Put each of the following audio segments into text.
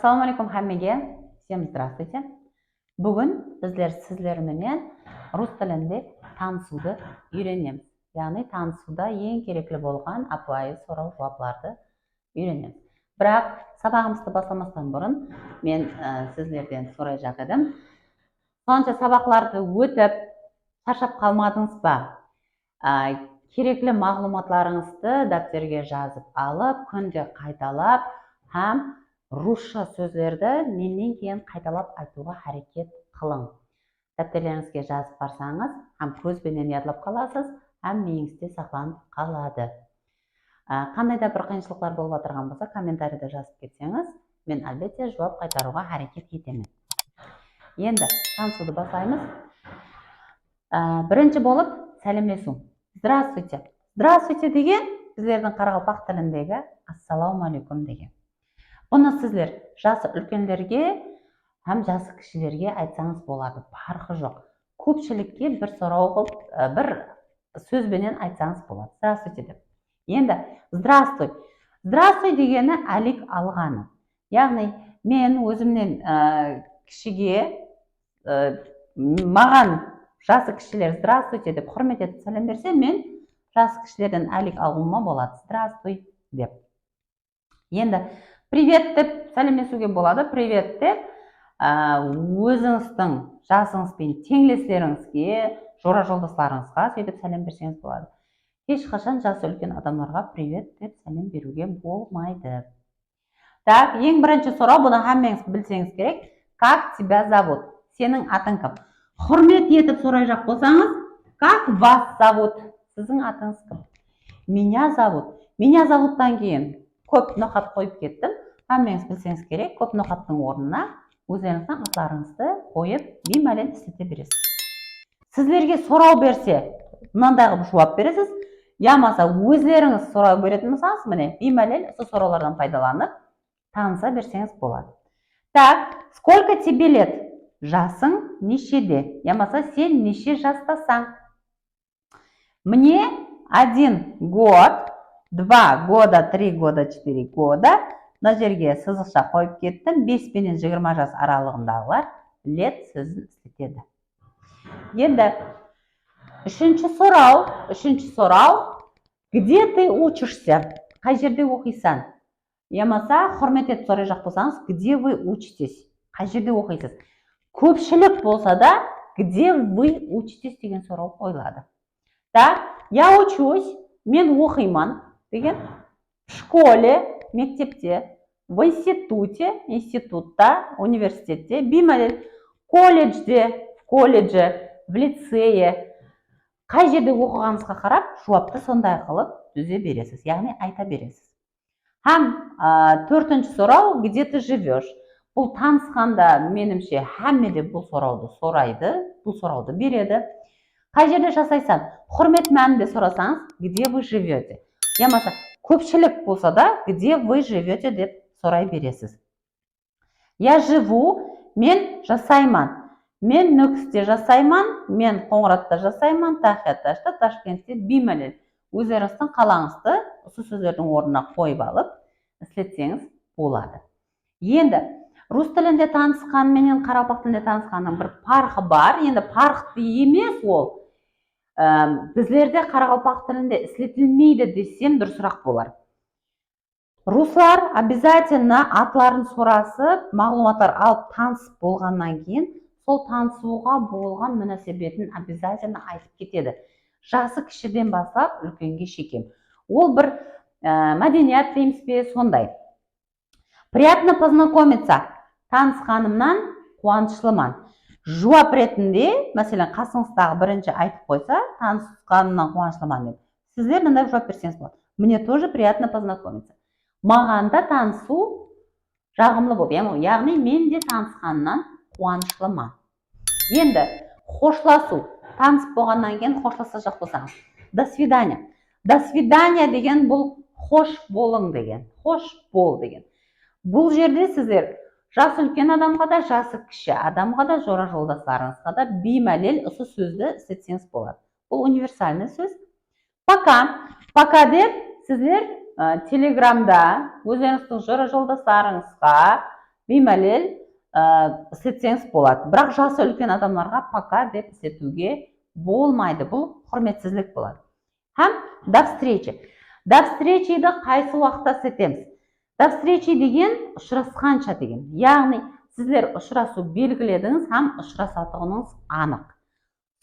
Ассалаумалейкум хаммеге. Всем здравствуйте. Бүгін біздер сіздерменен рус тілінде танысуды үйренеміз. Яғни танысуда ең керекті болған апайы сұрау жауапларды үйренеміз. Бірақ сабағымызды бастамастан бұрын мен сіздерден сұрай жатырмын. Сонша сабақларды өтіп, шаршап қалмадыңыз ба? Керекті мағлұматларыңызды дәптерге жазып алып, күнде қайталап, һәм русша сөздерді менен кейін қайталап айтуға әрекет қылың. Дәптерлеріңізге жазып барсаңыз, һәм көзбенен ядлап қаласыз, һәм миыңызде сақланып қалады. Қандай да бір қиыншылықтар болып отырған болса, комментарийде жазып кетсеңіз, мен әлбетте жауап қайтаруға әрекет етемін. Енді танысуды бастаймыз. Бірінші болып сәлемдесу. Здравствуйте. Здравствуйте деген біздердің қарақалпақ тіліндегі ассалаумалейкум деген. Бұны сіздер жасы үлкендерге һәм жасы кішілерге айтсаңыз болады, farqы жоқ. Көпшілікке бір сұрау бір сөзбенен айтсаңыз болады. Здравствуйте деп. Енді здравствуй. Здравствуй дегені әлек алғаны. Яғни мен өзімнен кішіге, маған жасы кішілер здравствуйте деп құрмет етіп сәлем берсе, мен жасы кішілерден әлек алуыма болады. Здравствуй деп. Енді привет деп сәлемдесуге болады. Привет деп өзіңіздің жасыңызбен теңдестеріңізге, жора жолдастарыңызға сөйтіп сәлем берсеңіз болады. Ешқашан жасы үлкен адамдарға привет деп сәлем беруге болмайды. Так, ең бірінші сұрау, бұны һәммеңіз білсеңіз керек. Как тебя зовут? Сенің атың кім? Құрмет етіп сұрай жақ болсаңыз, как вас зовут? Сіздің атыңыз кім? Меня зовут. Меня зовуттан кейін көп ноқат қойып кеттім. Һәммеңіз білсеңіз керек, көп ноқаттың орнына өздеріңіздің аттарыңызды қойып, беймәлел істете бересіз. Сіздерге сұрау берсе, мынандай қылып жауап бересіз. Ямаса өздеріңіз сұрау беретін болсаңыз, міне беймәлел осы сұраулардан пайдаланып таныса берсеңіз болады. Так, сколько тебе лет? Жасың нешеде? Ямаса сен неше жастасың? Мне 1 год, 2 года, 3 года, 4 года. Мына жерге сызықша қойып кеттім. 5 пенен 20 жас аралығындағылар лет сөзін істетеді. Енді үшінші сұрау. Где ты учишься? Қай жерде оқисың? Ямаса құрмет етіп сұрай жақ болсаңыз, где вы учитесь? Қай жерде оқисыз? Көпшілік болса да, где вы учитесь деген сұрау қойылады. Так, я учусь, мен оқимын деген, в школе, мектепте, в институте, институтта, университетте, беймәлел, колледжде, в колледже, в лицее. Қай жерде оқығаныңызға қарап, жауапты сондай қылып түзе бересіз, яғни айта бересіз. Һәм төртінші сұрау, где ты живешь? Бұл танысқанда менімше һәммеде бұл сұрауды сұрайды, бұл сұрауды береді. Қай жерде жасайсың? Құрмет мәнінде сұрасаңыз, где вы живете? Ямаса көпшілік болса да, где вы живете деп сұрай бересіз. Я живу, мен жасаймын. Мен Нүкісте жасаймын, мен Қоңыратта жасаймын, Тахияташта, Ташкентте, беймәлел. Өздеріңіздің қалаңызды осы сөздердің орнына қойып алып, істетсеңіз болады. Енді рус тілінде танысқан менен қарақалпақ тілінде танысқанның бір парқы бар. Енді парқты емес ол. Біздерде қарақалпақ тілінде істетілмейді десем дұрысырақ болар. Руслар обязательно атларын сұрасып, мағлұматтар алып танысып болғаннан кейін, сол танысуға болған мөнәсебетін обязательно айтып кетеді. Жасы кішіден бастап үлкенге шейін. Ол бір мәдениет дейміз бе, сондай. Приятно познакомиться. Танысқанымнан қуаныштымын. Жауап ретінде, мәселен, қасыңыздағы бірінші айтып қойса, танысқанымнан қуаныштымын деп. Сіздер мындай жауап берсеңіз болады. Мне тоже приятно познакомиться. Маған да танысу жағымлы болды. Яғни мен де танысқаннан қуаныштымын. Енді қошласу. Танысып болғаннан кейін қошласа жақ болсаңыз. До свидания. До свидания деген бұл қош болың деген. Қош бол деген. Бұл жерде сіздер жасы үлкен адамға да, жасы кіші адамға да, жора жолдастарыңызға да беймәлел осы сөзді істетсеңіз болады. Бұл универсальный сөз. Пока. Пока деп сіздер телеграмда өздеріңіздің жора жолдастарыңызға беймәлел істетсеңіз болады. Бірақ жасы үлкен адамдарға пока деп істетуге болмайды. Бұл құрметсіздік болады. Һәм до встречи. До встречиді қайсы уақытта істетеміз? До встречи деген ұшырасқанша деген. Яғни сіздер ұшырасу белгіледіңіз, һәм ұшырасатығыңыз анық.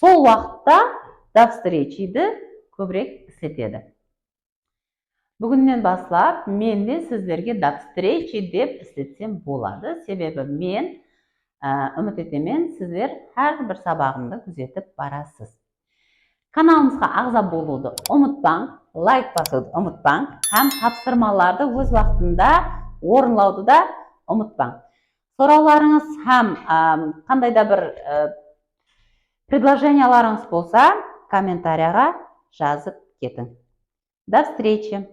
Сол уақытта до встречиді көбірек істетеді. Бүгіннен бастап мен де сіздерге до встречи деп істетсем болады. Себебі мен үміт етемін, сіздер әрбір сабағымды күзетіп барасыз. Каналымызға ағза болуды ұмытпаң, лайк басуды ұмытпаң, һәм тапсырмаларды өз уақытында орынлауды да ұмытпаң. Сұрауларыңыз һәм қандай да бір предложенияларыңыз болса, комментарияға жазып кетің. До встречи!